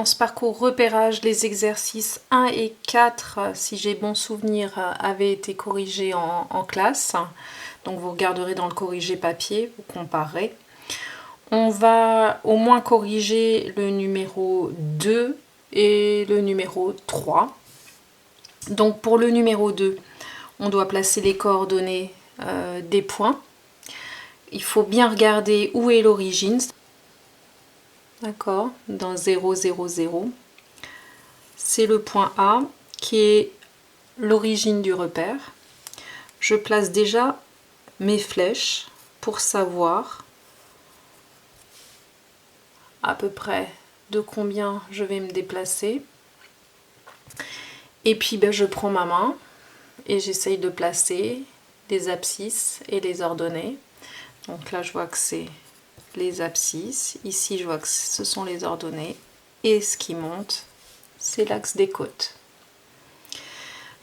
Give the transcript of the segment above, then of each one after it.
dans ce parcours repérage, les exercices 1 et 4, si j'ai bon souvenir, avaient été corrigés en classe. Donc vous regarderez dans le corrigé papier, vous comparerez. On va au moins corriger le numéro 2 et le numéro 3. Donc pour le numéro 2, on doit placer les coordonnées des points. Il faut bien regarder où est l'origine. D'accord, dans 0, 0, 0. C'est le point A qui est l'origine du repère. Je place déjà mes flèches pour savoir à peu près de combien je vais me déplacer. Et puis je prends ma main et j'essaye de placer les abscisses et les ordonnées. Donc là je vois que c'est les abscisses, ici je vois que ce sont les ordonnées, et ce qui monte, c'est l'axe des côtes.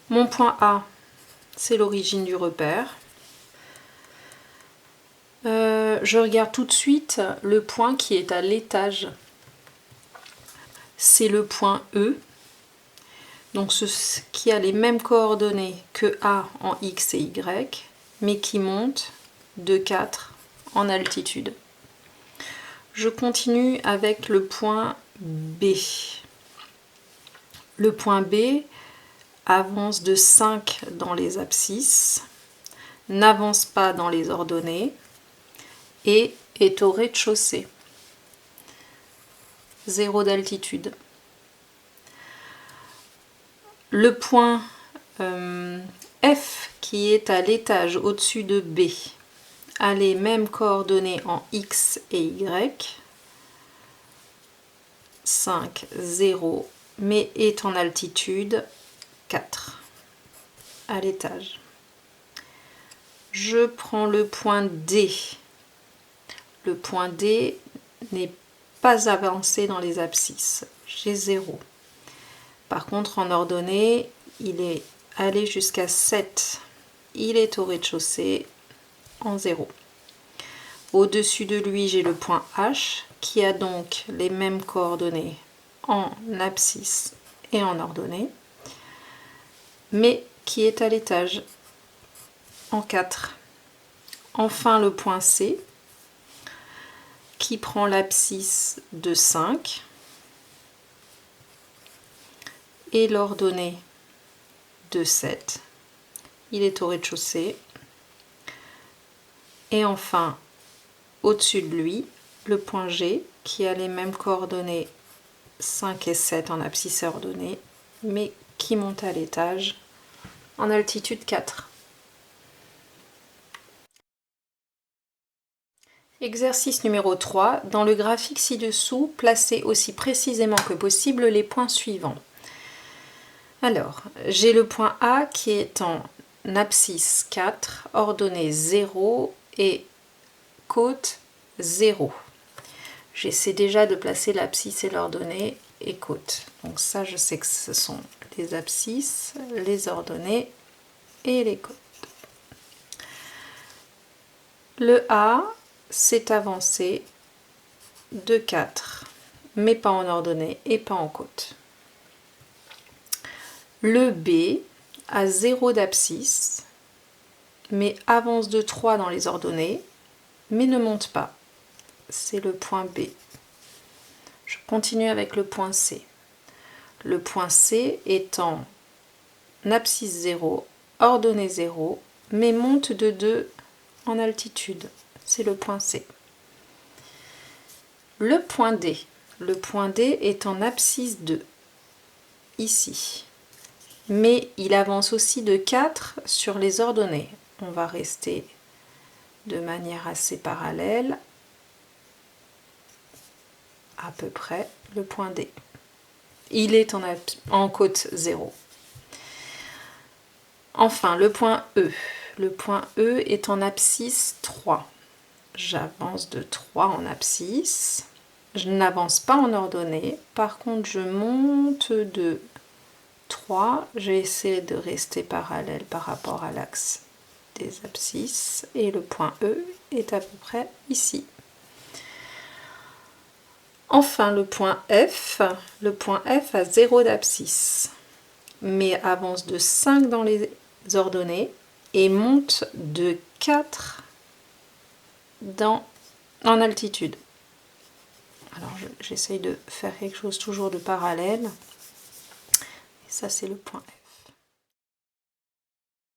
Mon point A, c'est l'origine du repère. Je regarde tout de suite le point qui est à l'étage. C'est le point E, donc ce qui a les mêmes coordonnées que A en X et Y, mais qui monte de 4 en altitude. Je continue avec le point B. Le point B avance de 5 dans les abscisses, n'avance pas dans les ordonnées et est au rez-de-chaussée. 0 d'altitude. Le point F qui est à l'étage au-dessus de B a les mêmes coordonnées en X et Y. 5, 0, mais est en altitude 4 à l'étage. Je prends le point D. Le point D n'est pas avancé dans les abscisses. J'ai 0. Par contre, en ordonnée, il est allé jusqu'à 7. Il est au rez-de-chaussée en 0. Au-dessus de lui, j'ai le point H qui a donc les mêmes coordonnées en abscisse et en ordonnée, mais qui est à l'étage en 4. Enfin, le point C qui prend l'abscisse de 5 et l'ordonnée de 7. Il est au rez-de-chaussée. Et enfin, au-dessus de lui, le point G qui a les mêmes coordonnées 5 et 7 en abscisse et ordonnée, mais qui monte à l'étage en altitude 4. Exercice numéro 3. Dans le graphique ci-dessous, placez aussi précisément que possible les points suivants. Alors, j'ai le point A qui est en abscisse 4, ordonnée 0 et côte 0. J'essaie déjà de placer l'abscisse et l'ordonnée et côte. Donc ça, je sais que ce sont les abscisses, les ordonnées et les côtes. Le A s'est avancé de 4, mais pas en ordonnée et pas en côte. Le B a 0 d'abscisse, mais avance de 3 dans les ordonnées, mais ne monte pas. C'est le point B. Je continue avec le point C. Le point C est en abscisse 0, ordonnée 0, mais monte de 2 en altitude. C'est le point C. Le point D. Le point D est en abscisse 2, ici. Mais il avance aussi de 4 sur les ordonnées. On va rester de manière assez parallèle, à peu près le point D. Il est en côte 0. Enfin, le point E. Le point E est en abscisse 3. J'avance de 3 en abscisse. Je n'avance pas en ordonnée. Par contre, je monte de 3. J'essaie de rester parallèle par rapport à l'axe des abscisses. Et le point E est à peu près ici. Enfin, le point F a 0 d'abscisse, mais avance de 5 dans les ordonnées et monte de 4 en altitude. Alors j'essaye de faire quelque chose toujours de parallèle. Et ça c'est le point F.